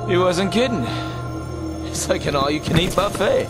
He wasn't kidding. It's like an all-you-can-eat buffet.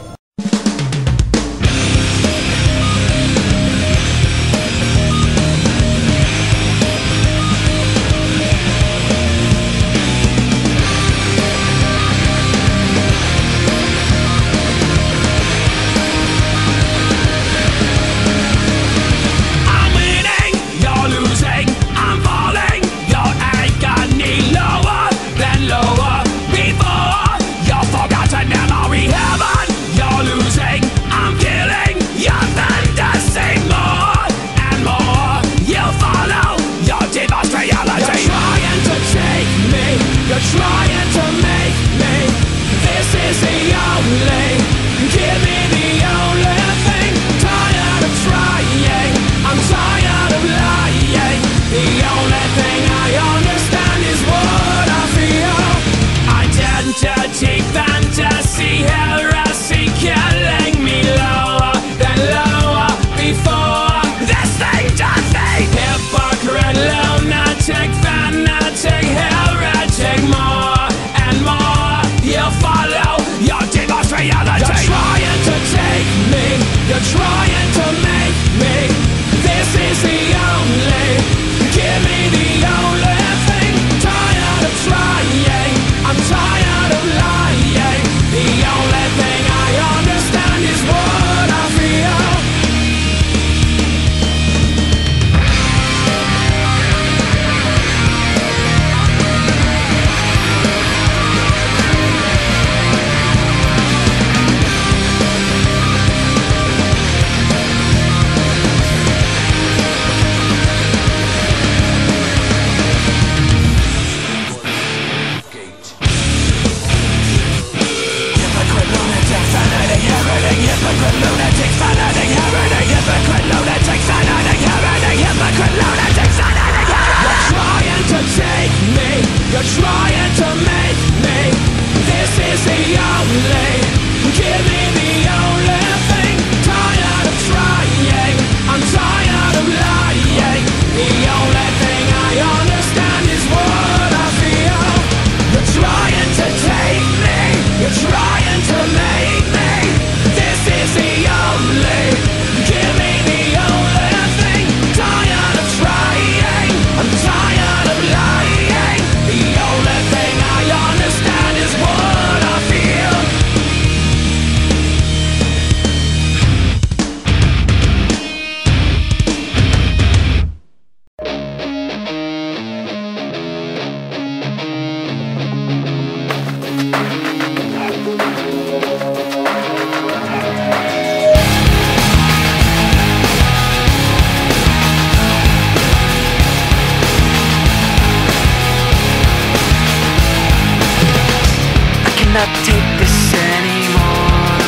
Cannot take this anymore.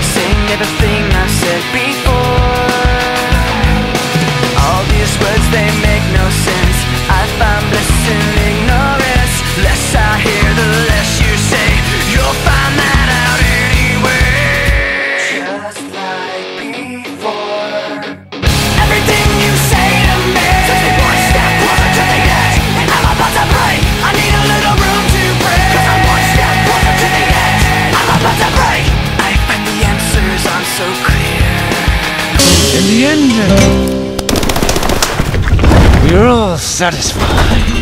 Saying everything I've said before. All these words, they make no sense. I find bliss in ignorance. Less I hear, the less you say. You'll find that out anyway. Just like before. Everything you say to me takes me one step closer to the edge, and I'm about to break. I need a little room to breathe, 'cause I'm one step closer to the edge. I'm about to break. I find the answers aren't so clear. In the end, we're all satisfied.